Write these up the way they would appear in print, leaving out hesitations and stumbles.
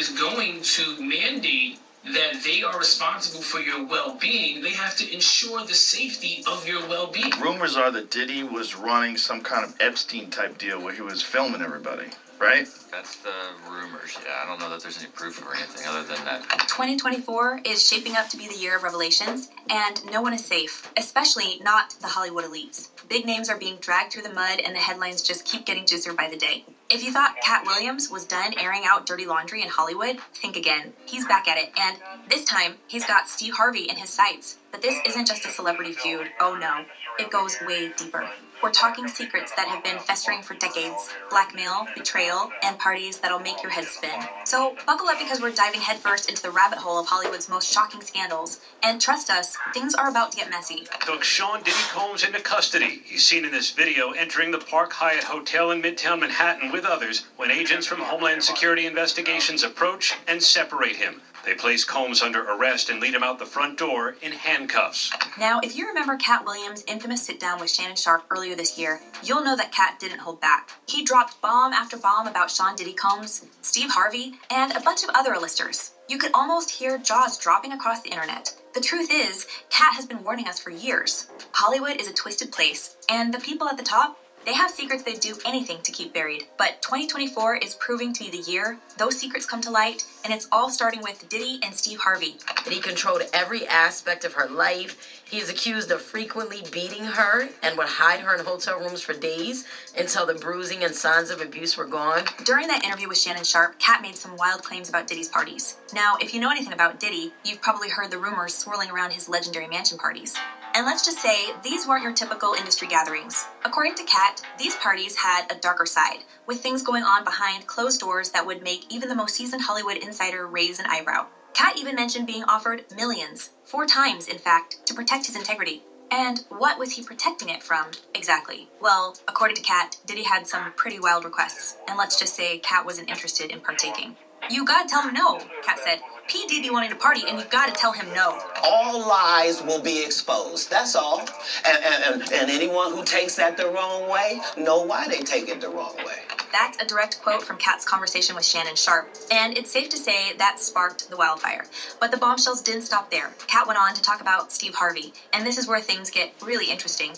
is going to mandate that they are responsible for your well-being, they have to ensure the safety of your well-being. Rumors are that Diddy was running some kind of Epstein-type deal where he was filming everybody, right? That's the rumors, yeah. I don't know that there's any proof or anything other than that. 2024 is shaping up to be the year of revelations, and no one is safe, especially not the Hollywood elites. Big names are being dragged through the mud, and the headlines just keep getting juicier by the day. If you thought Katt Williams was done airing out dirty laundry in Hollywood, think again. He's back at it, and this time, he's got Steve Harvey in his sights. But this isn't just a celebrity feud. Oh no, it goes way deeper. We're talking secrets that have been festering for decades. Blackmail, betrayal, and parties that'll make your head spin. So buckle up because we're diving headfirst into the rabbit hole of Hollywood's most shocking scandals. And trust us, things are about to get messy. Took Sean Diddy Combs into custody. He's seen in this video entering the Park Hyatt Hotel in Midtown Manhattan with others when agents from Homeland Security Investigations approach and separate him. They place Combs under arrest and lead him out the front door in handcuffs. Now, if you remember Katt Williams' infamous sit-down with Shannon Sharpe earlier this year, you'll know that Katt didn't hold back. He dropped bomb after bomb about Sean Diddy Combs, Steve Harvey, and a bunch of other A-listers. You could almost hear jaws dropping across the internet. The truth is, Katt has been warning us for years. Hollywood is a twisted place, and the people at the top, they have secrets they'd do anything to keep buried. But 2024 is proving to be the year those secrets come to light, and it's all starting with Diddy and Steve Harvey. He controlled every aspect of her life. He is accused of frequently beating her and would hide her in hotel rooms for days until the bruising and signs of abuse were gone. During that interview with Shannon Sharpe, Katt made some wild claims about Diddy's parties. Now, if you know anything about Diddy, you've probably heard the rumors swirling around his legendary mansion parties. And let's just say, these weren't your typical industry gatherings. According to Katt, these parties had a darker side, with things going on behind closed doors that would make even the most seasoned Hollywood insider raise an eyebrow. Katt even mentioned being offered millions, 4 times in fact, to protect his integrity. And what was he protecting it from, exactly? Well, according to Katt, Diddy had some pretty wild requests, and let's just say Katt wasn't interested in partaking. You gotta tell him no, Katt said. P. Diddy wanting to party, and you've gotta tell him no. All lies will be exposed, that's all. And anyone who takes that the wrong way, know why they take it the wrong way. That's a direct quote from Katt's conversation with Shannon Sharpe, and it's safe to say that sparked the wildfire. But the bombshells didn't stop there. Katt went on to talk about Steve Harvey, and this is where things get really interesting.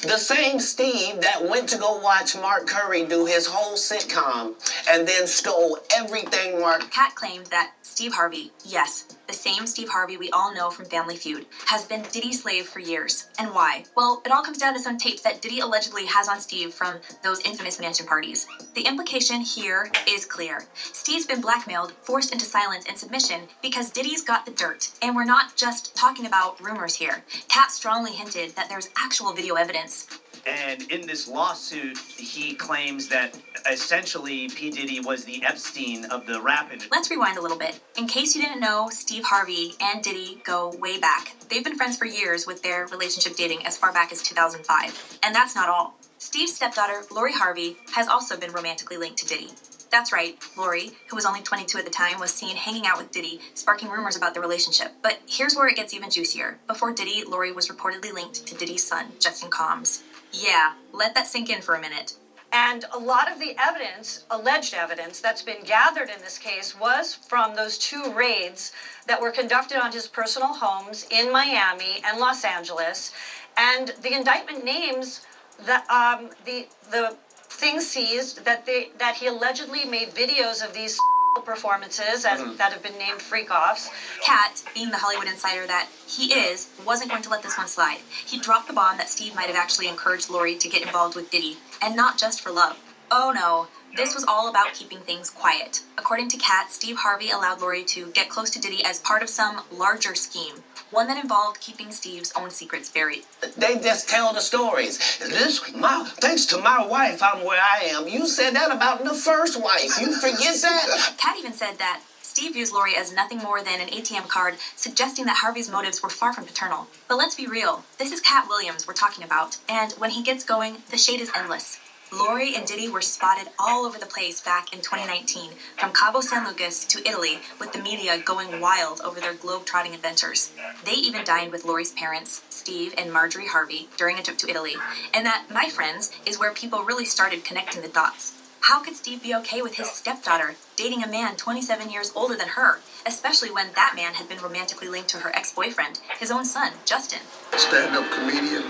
The same Steve that went to go watch Mark Curry do his whole sitcom and then stole everything Mark... Katt claimed that Steve Harvey, yes, the same Steve Harvey we all know from Family Feud, has been Diddy's slave for years. And why? Well, it all comes down to some tapes that Diddy allegedly has on Steve from those infamous mansion parties. The implication here is clear. Steve's been blackmailed, forced into silence and submission because Diddy's got the dirt. And we're not just talking about rumors here. Katt strongly hinted that there's actual video evidence. And in this lawsuit, he claims that essentially P. Diddy was the Epstein of the rap industry. Let's rewind a little bit. In case you didn't know, Steve Harvey and Diddy go way back. They've been friends for years with their relationship dating as far back as 2005. And that's not all. Steve's stepdaughter, Lori Harvey, has also been romantically linked to Diddy. That's right, Lori, who was only 22 at the time, was seen hanging out with Diddy, sparking rumors about the relationship. But here's where it gets even juicier. Before Diddy, Lori was reportedly linked to Diddy's son, Justin Combs. Yeah, let that sink in for a minute. And a lot of the evidence, alleged evidence, that's been gathered in this case was from those 2 raids that were conducted on his personal homes in Miami and Los Angeles. And the indictment names the things seized that he allegedly made videos of these performances that have been named freak-offs. Katt, being the Hollywood insider that he is, wasn't going to let this one slide. He dropped the bomb that Steve might have actually encouraged Lori to get involved with Diddy, and not just for love. Oh no, this was all about keeping things quiet. According to Katt, Steve Harvey allowed Lori to get close to Diddy as part of some larger scheme, one that involved keeping Steve's own secrets buried. They just tell the stories. Thanks to my wife, I'm where I am. You said that about the first wife. You forget that? Katt even said that Steve views Lori as nothing more than an ATM card, suggesting that Harvey's motives were far from paternal. But let's be real, this is Katt Williams we're talking about, and when he gets going, the shade is endless. Lori and Diddy were spotted all over the place back in 2019, from Cabo San Lucas to Italy, with the media going wild over their globe-trotting adventures. They even dined with Lori's parents, Steve and Marjorie Harvey, during a trip to Italy. And that, my friends, is where people really started connecting the dots. How could Steve be okay with his stepdaughter dating a man 27 years older than her, especially when that man had been romantically linked to her ex-boyfriend, his own son, Justin? Stand-up comedian,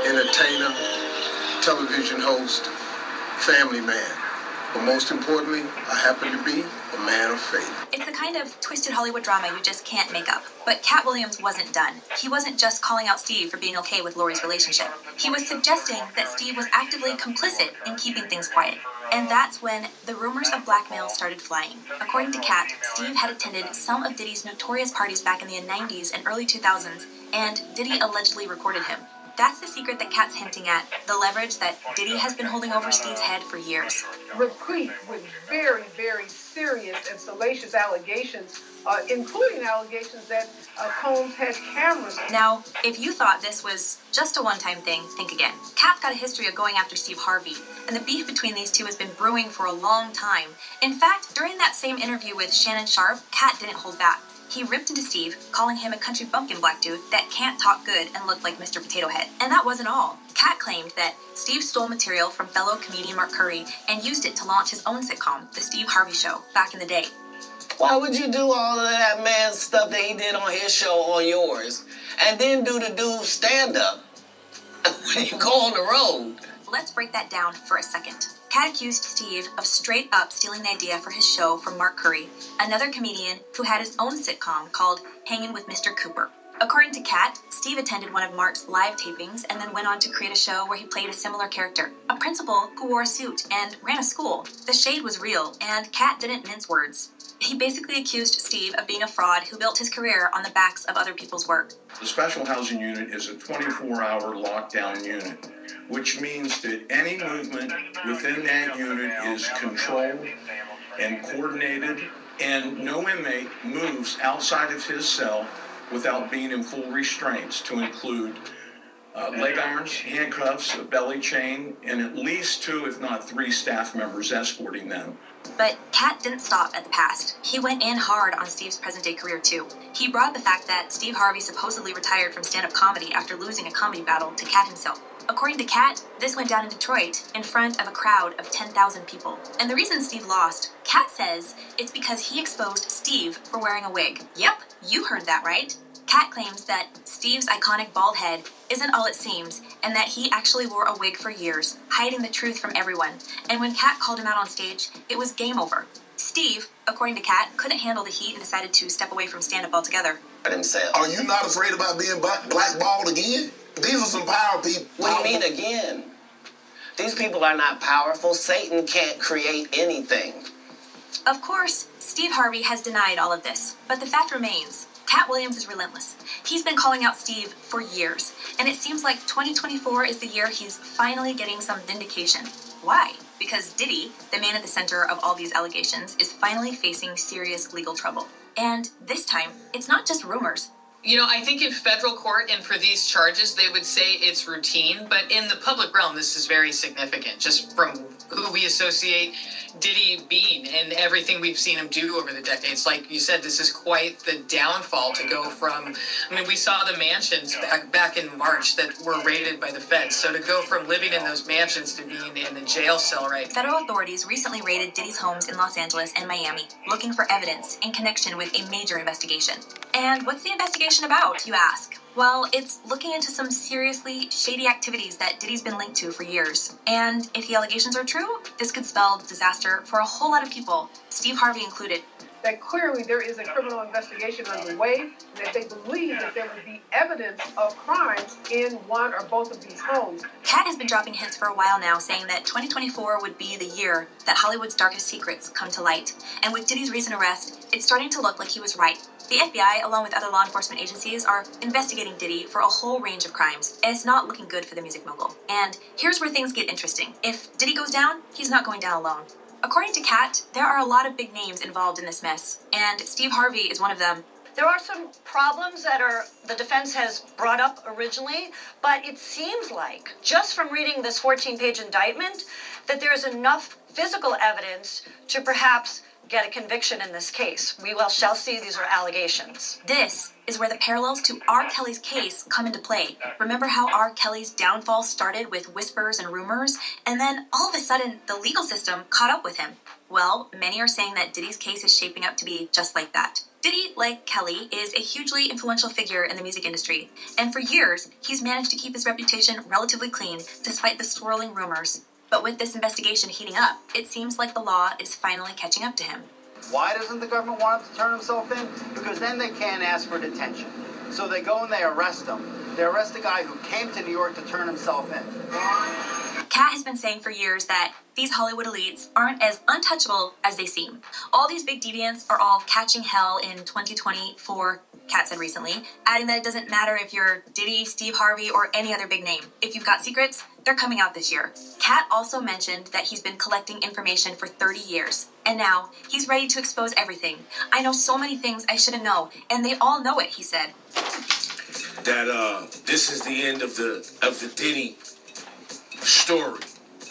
entertainer, television host, family man. But most importantly, I happen to be a man of faith. It's the kind of twisted Hollywood drama you just can't make up. But Katt Williams wasn't done. He wasn't just calling out Steve for being okay with Lori's relationship. He was suggesting that Steve was actively complicit in keeping things quiet. And that's when the rumors of blackmail started flying. According to Katt, Steve had attended some of Diddy's notorious parties back in the 90s and early 2000s, and Diddy allegedly recorded him. That's the secret that Katt's hinting at, the leverage that Diddy has been holding over Steve's head for years. Replete with very, very serious and salacious allegations, including allegations that Combs had cameras. Now, if you thought this was just a one-time thing, think again. Katt got a history of going after Steve Harvey, and the beef between these two has been brewing for a long time. In fact, during that same interview with Shannon Sharpe, Katt didn't hold back. He ripped into Steve, calling him a country bumpkin black dude that can't talk good and looked like Mr. Potato Head. And that wasn't all. Katt claimed that Steve stole material from fellow comedian Mark Curry and used it to launch his own sitcom, The Steve Harvey Show, back in the day. Why would you do all of that man stuff that he did on his show on yours, and then do the dude stand-up when you go on the road? Let's break that down for a second. Katt accused Steve of straight up stealing the idea for his show from Mark Curry, another comedian who had his own sitcom called Hangin' with Mr. Cooper. According to Katt, Steve attended one of Mark's live tapings and then went on to create a show where he played a similar character, a principal who wore a suit and ran a school. The shade was real, and Katt didn't mince words. He basically accused Steve of being a fraud who built his career on the backs of other people's work. The special housing unit is a 24-hour lockdown unit, which means that any movement within that unit is controlled and coordinated, and no inmate moves outside of his cell without being in full restraints, to include leg irons, handcuffs, a belly chain, and at least 2, if not 3 staff members escorting them. But Katt didn't stop at the past. He went in hard on Steve's present-day career, too. He brought the fact that Steve Harvey supposedly retired from stand-up comedy after losing a comedy battle to Katt himself. According to Katt, this went down in Detroit in front of a crowd of 10,000 people. And the reason Steve lost, Katt says, it's because he exposed Steve for wearing a wig. Yep, you heard that right. Katt claims that Steve's iconic bald head isn't all it seems, and that he actually wore a wig for years, hiding the truth from everyone. And when Katt called him out on stage, it was game over. Steve, according to Katt, couldn't handle the heat and decided to step away from stand-up altogether. Are you not afraid about being blackballed again? These are some power people. What do you mean again? These people are not powerful. Satan can't create anything. Of course, Steve Harvey has denied all of this, but the fact remains. Katt Williams is relentless. He's been calling out Steve for years, and it seems like 2024 is the year he's finally getting some vindication. Why? Because Diddy, the man at the center of all these allegations, is finally facing serious legal trouble. And this time, it's not just rumors. You know, I think in federal court and for these charges, they would say it's routine, but in the public realm, this is very significant, just from who we associate Diddy being and everything we've seen him do over the decades. Like you said, this is quite the downfall to go from, I mean, we saw the mansions back in March that were raided by the feds. So to go from living in those mansions to being in a jail cell, right? Federal authorities recently raided Diddy's homes in Los Angeles and Miami, looking for evidence in connection with a major investigation. And what's the investigation about, you ask? Well, it's looking into some seriously shady activities that Diddy's been linked to for years. And if the allegations are true, this could spell disaster for a whole lot of people, Steve Harvey included. That clearly there is a criminal investigation underway, and that they believe that there would be evidence of crimes in one or both of these homes. Katt has been dropping hints for a while now, saying that 2024 would be the year that Hollywood's darkest secrets come to light. And with Diddy's recent arrest, it's starting to look like he was right. The FBI, along with other law enforcement agencies, are investigating Diddy for a whole range of crimes, and it's not looking good for the music mogul. And here's where things get interesting. If Diddy goes down, he's not going down alone. According to Katt, there are a lot of big names involved in this mess, and Steve Harvey is one of them. There are some problems that the defense has brought up originally, but it seems like, just from reading this 14-page indictment, that there's enough physical evidence to perhaps get a conviction in this case. We shall see. These are allegations. This is where the parallels to R. Kelly's case come into play. Remember how R. Kelly's downfall started with whispers and rumors, and then all of a sudden the legal system caught up with him? Well, many are saying that Diddy's case is shaping up to be just like that. Diddy, like Kelly, is a hugely influential figure in the music industry, and for years, he's managed to keep his reputation relatively clean despite the swirling rumors. But with this investigation heating up, it seems like the law is finally catching up to him. Why doesn't the government want him to turn himself in? Because then they can't ask for detention. So they go and they arrest him. They arrest a guy who came to New York to turn himself in. Katt has been saying for years that these Hollywood elites aren't as untouchable as they seem. All these big deviants are all catching hell in 2024, Katt said recently, adding that it doesn't matter if you're Diddy, Steve Harvey, or any other big name. If you've got secrets, they're coming out this year. Katt also mentioned that he's been collecting information for 30 years, and now he's ready to expose everything. I know so many things I shouldn't know, and they all know it, he said. That this is the end of the Diddy story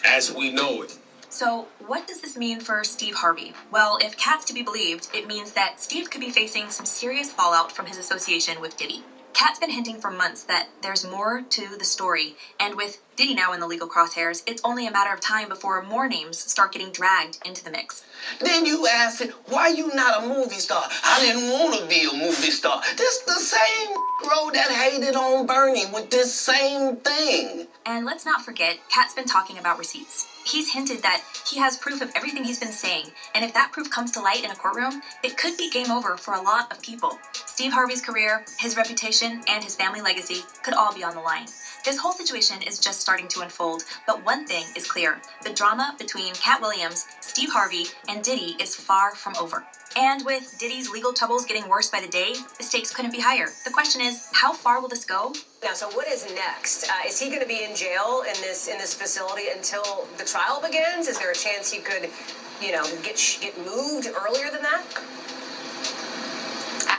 as we know it. So, what does this mean for Steve Harvey? Well, if Katt's to be believed, it means that Steve could be facing some serious fallout from his association with Diddy. Katt's been hinting for months that there's more to the story, and with Diddy now in the legal crosshairs, it's only a matter of time before more names start getting dragged into the mix. Then you ask it, why you not a movie star? I didn't want to be a movie star. This the same road that hated on Bernie with this same thing. And let's not forget, Katt's been talking about receipts. He's hinted that he has proof of everything he's been saying, and if that proof comes to light in a courtroom, it could be game over for a lot of people. Steve Harvey's career, his reputation, and his family legacy could all be on the line. This whole situation is just starting to unfold, but one thing is clear. The drama between Katt Williams, Steve Harvey, and Diddy is far from over. And with Diddy's legal troubles getting worse by the day, the stakes couldn't be higher. The question is, how far will this go? Now, so what is next? Is he going to be in jail in this facility until the trial begins? Is there a chance he could, get moved earlier than that?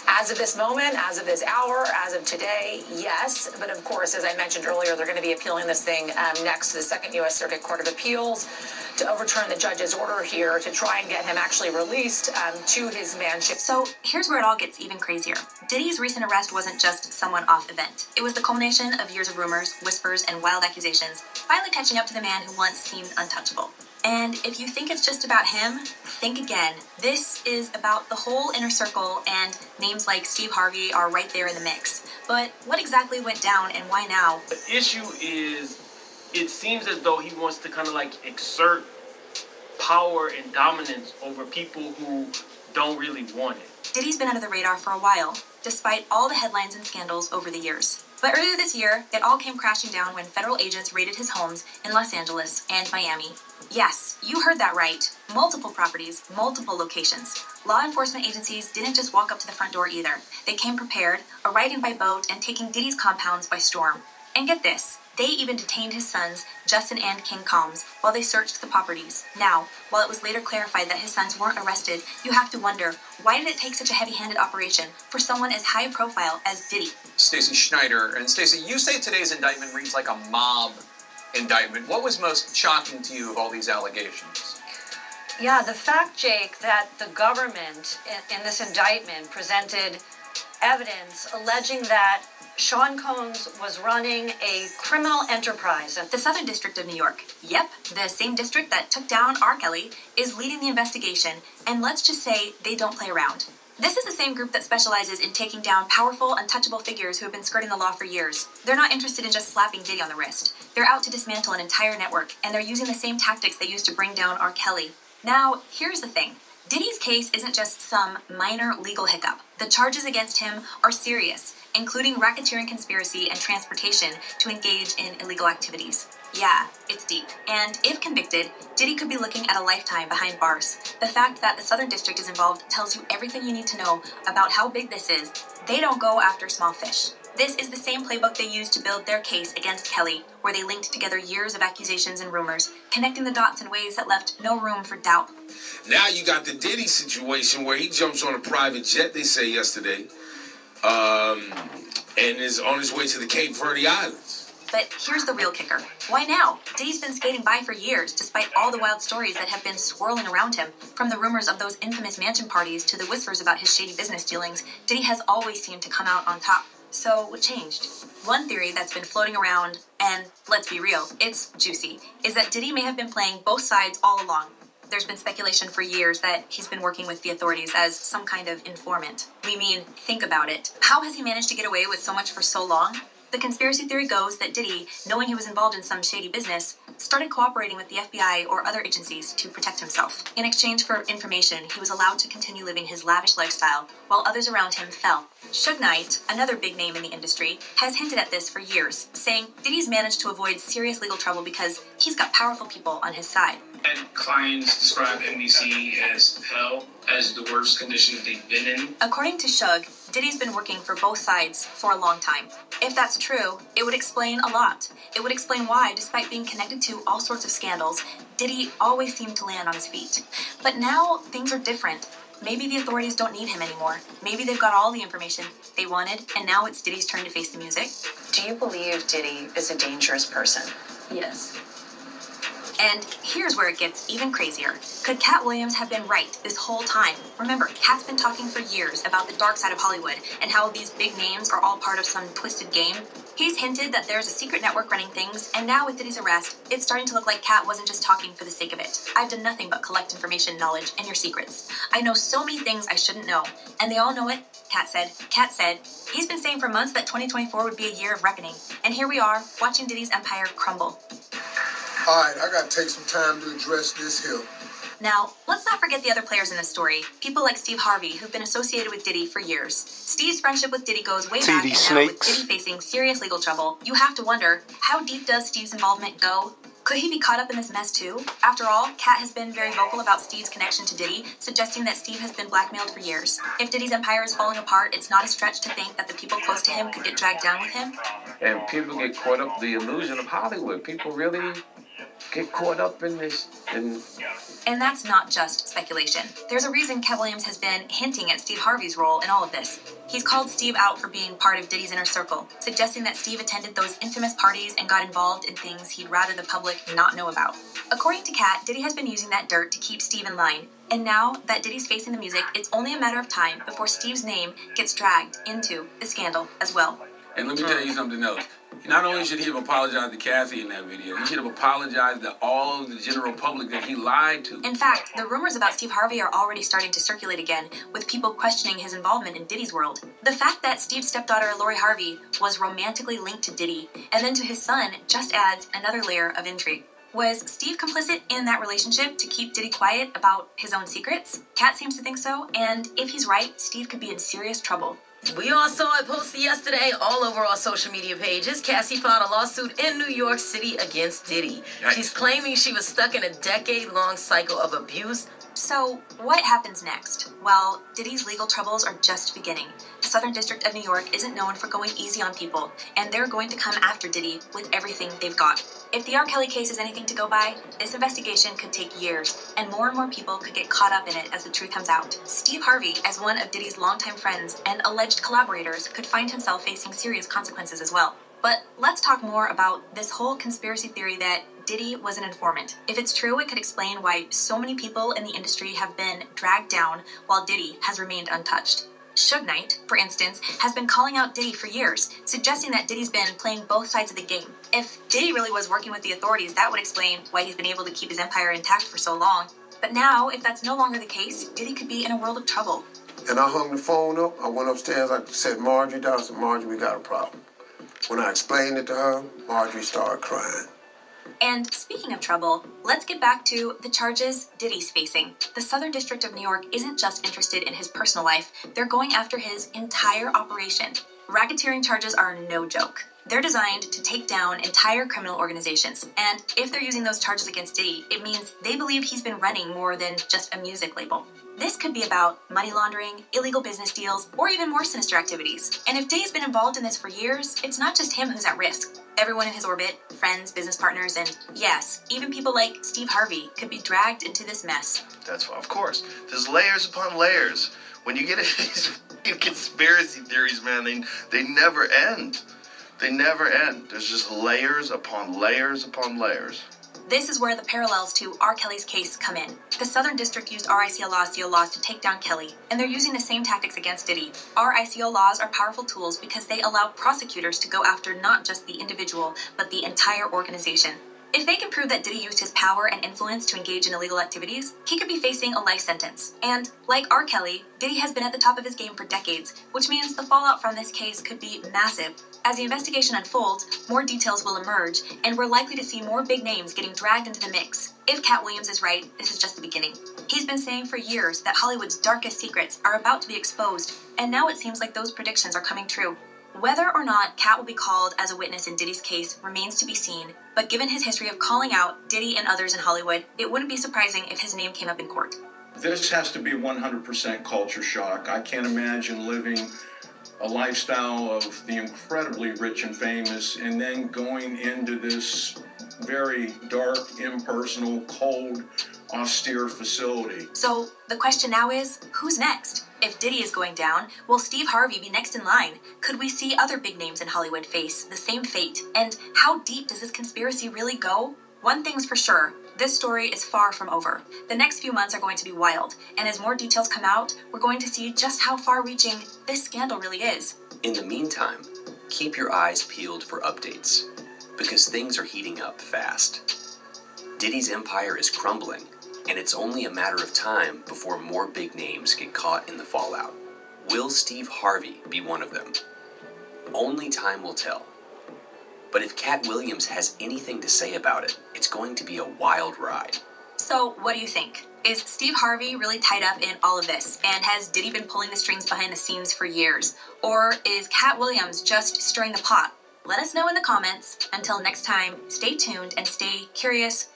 As of this moment, as of this hour, as of today, yes. But of course, as I mentioned earlier, they're going to be appealing this thing next to the Second U.S. Circuit Court of Appeals to overturn the judge's order here to try and get him actually released to his mansion. So here's where it all gets even crazier. Diddy's recent arrest wasn't just some one-off event. It was the culmination of years of rumors, whispers, and wild accusations, finally catching up to the man who once seemed untouchable. And if you think it's just about him, think again. This is about the whole inner circle, and names like Steve Harvey are right there in the mix. But what exactly went down and why now? The issue is, it seems as though he wants to kind of like exert power and dominance over people who don't really want it. Diddy's been under the radar for a while, despite all the headlines and scandals over the years. But earlier this year, it all came crashing down when federal agents raided his homes in Los Angeles and Miami. Yes, you heard that right. Multiple properties, multiple locations. Law enforcement agencies didn't just walk up to the front door either. They came prepared, arriving by boat and taking Diddy's compounds by storm. And get this, they even detained his sons, Justin and King Combs, while they searched the properties. Now, while it was later clarified that his sons weren't arrested, you have to wonder, why did it take such a heavy-handed operation for someone as high profile as Diddy? Stacey Schneider. And Stacey, you say today's indictment reads like a mob indictment. What was most shocking to you of all these allegations? Yeah, the fact, Jake, that the government in this indictment presented evidence alleging that Sean Combs was running a criminal enterprise. The Southern District of New York. Yep, the same district that took down R. Kelly is leading the investigation, and let's just say they don't play around. This is the same group that specializes in taking down powerful, untouchable figures who have been skirting the law for years. They're not interested in just slapping Diddy on the wrist. They're out to dismantle an entire network, and they're using the same tactics they used to bring down R. Kelly. Now, here's the thing. Diddy's case isn't just some minor legal hiccup. The charges against him are serious, including racketeering, conspiracy, and transportation to engage in illegal activities. Yeah, it's deep. And if convicted, Diddy could be looking at a lifetime behind bars. The fact that the Southern District is involved tells you everything you need to know about how big this is. They don't go after small fish. This is the same playbook they used to build their case against Kelly, where they linked together years of accusations and rumors, connecting the dots in ways that left no room for doubt. Now you got the Diddy situation where he jumps on a private jet, they say yesterday, and is on his way to the Cape Verde Islands. But here's the real kicker. Why now? Diddy's been skating by for years, despite all the wild stories that have been swirling around him. From the rumors of those infamous mansion parties to the whispers about his shady business dealings, Diddy has always seemed to come out on top. So what changed? One theory that's been floating around, and let's be real, it's juicy, is that Diddy may have been playing both sides all along. There's been speculation for years that he's been working with the authorities as some kind of informant. We mean, think about it. How has he managed to get away with so much for so long? The conspiracy theory goes that Diddy, knowing he was involved in some shady business, started cooperating with the FBI or other agencies to protect himself. In exchange for information, he was allowed to continue living his lavish lifestyle, while others around him fell. Suge Knight, another big name in the industry, has hinted at this for years, saying Diddy's managed to avoid serious legal trouble because he's got powerful people on his side. And clients describe NBC as hell, as the worst condition that they've been in. According to Suge, Diddy's been working for both sides for a long time. If that's true, it would explain a lot. It would explain why, despite being connected to all sorts of scandals, Diddy always seemed to land on his feet. But now, things are different. Maybe the authorities don't need him anymore. Maybe they've got all the information they wanted, and now it's Diddy's turn to face the music. Do you believe Diddy is a dangerous person? Yes. And here's where it gets even crazier. Could Katt Williams have been right this whole time? Remember, Katt's been talking for years about the dark side of Hollywood and how these big names are all part of some twisted game. He's hinted that there's a secret network running things, and now with Diddy's arrest, it's starting to look like Katt wasn't just talking for the sake of it. I've done nothing but collect information, knowledge, and your secrets. I know so many things I shouldn't know, and they all know it, Katt said. Katt said, he's been saying for months that 2024 would be a year of reckoning, and here we are, watching Diddy's empire crumble. All right, I gotta take some time to address this here. Now, let's not forget the other players in this story. People like Steve Harvey, who've been associated with Diddy for years. Steve's friendship with Diddy goes way back, and now with Diddy facing serious legal trouble, you have to wonder, how deep does Steve's involvement go? Could he be caught up in this mess too? After all, Katt has been very vocal about Steve's connection to Diddy, suggesting that Steve has been blackmailed for years. If Diddy's empire is falling apart, it's not a stretch to think that the people close to him could get dragged down with him. And people get caught up in the illusion of Hollywood. People really get caught up in this. And that's not just speculation. There's a reason Katt Williams has been hinting at Steve Harvey's role in all of this. He's called Steve out for being part of Diddy's inner circle, suggesting that Steve attended those infamous parties and got involved in things he'd rather the public not know about. According to Katt, Diddy has been using that dirt to keep Steve in line. And now that Diddy's facing the music, it's only a matter of time before Steve's name gets dragged into the scandal as well. And let me tell you something else. Not only should he have apologized to Kathy in that video, he should have apologized to all of the general public that he lied to. In fact, the rumors about Steve Harvey are already starting to circulate again, with people questioning his involvement in Diddy's world. The fact that Steve's stepdaughter, Lori Harvey, was romantically linked to Diddy, and then to his son, just adds another layer of intrigue. Was Steve complicit in that relationship to keep Diddy quiet about his own secrets? Katt seems to think so, and if he's right, Steve could be in serious trouble. We all saw it posted yesterday all over our social media pages. Cassie filed a lawsuit in New York City against Diddy. Yikes. She's claiming she was stuck in a decade-long cycle of abuse. So, what happens next? Well, Diddy's legal troubles are just beginning. The Southern District of New York isn't known for going easy on people, and they're going to come after Diddy with everything they've got. If the R. Kelly case is anything to go by, this investigation could take years, and more people could get caught up in it as the truth comes out. Steve Harvey, as one of Diddy's longtime friends and alleged collaborators, could find himself facing serious consequences as well. But let's talk more about this whole conspiracy theory that Diddy was an informant. If it's true, it could explain why so many people in the industry have been dragged down while Diddy has remained untouched. Suge Knight, for instance, has been calling out Diddy for years, suggesting that Diddy's been playing both sides of the game. If Diddy really was working with the authorities, that would explain why he's been able to keep his empire intact for so long. But now, if that's no longer the case, Diddy could be in a world of trouble. And I hung the phone up. I went upstairs. I said, Marjorie down. I said, Marjorie, we got a problem. When I explained it to her, Marjorie started crying. And speaking of trouble, let's get back to the charges Diddy's facing. The Southern District of New York isn't just interested in his personal life, they're going after his entire operation. Racketeering charges are no joke. They're designed to take down entire criminal organizations, and if they're using those charges against Diddy, it means they believe he's been running more than just a music label. This could be about money laundering, illegal business deals, or even more sinister activities. And if Diddy's been involved in this for years, it's not just him who's at risk. Everyone in his orbit, friends, business partners, and yes, even people like Steve Harvey could be dragged into this mess. That's why, of course. There's layers upon layers. When you get into these conspiracy theories, man, they never end. They never end. There's just layers upon layers upon layers. This is where the parallels to R. Kelly's case come in. The Southern District used RICO laws to take down Kelly, and they're using the same tactics against Diddy. RICO laws are powerful tools because they allow prosecutors to go after not just the individual, but the entire organization. If they can prove that Diddy used his power and influence to engage in illegal activities, he could be facing a life sentence. And, like R. Kelly, Diddy has been at the top of his game for decades, which means the fallout from this case could be massive. As the investigation unfolds, more details will emerge, and we're likely to see more big names getting dragged into the mix. If Katt Williams is right, this is just the beginning. He's been saying for years that Hollywood's darkest secrets are about to be exposed, and now it seems like those predictions are coming true. Whether or not Katt will be called as a witness in Diddy's case remains to be seen, but given his history of calling out Diddy and others in Hollywood, it wouldn't be surprising if his name came up in court. This has to be 100% culture shock. I can't imagine living a lifestyle of the incredibly rich and famous and then going into this very dark, impersonal, cold, austere facility. So the question now is, who's next? If Diddy is going down, will Steve Harvey be next in line? Could we see other big names in Hollywood face the same fate? And how deep does this conspiracy really go? One thing's for sure, this story is far from over. The next few months are going to be wild, and as more details come out, we're going to see just how far-reaching this scandal really is. In the meantime, keep your eyes peeled for updates, because things are heating up fast. Diddy's empire is crumbling, and it's only a matter of time before more big names get caught in the fallout. Will Steve Harvey be one of them? Only time will tell. But if Katt Williams has anything to say about it, it's going to be a wild ride. So, what do you think? Is Steve Harvey really tied up in all of this? And has Diddy been pulling the strings behind the scenes for years? Or is Katt Williams just stirring the pot? Let us know in the comments. Until next time, stay tuned and stay curious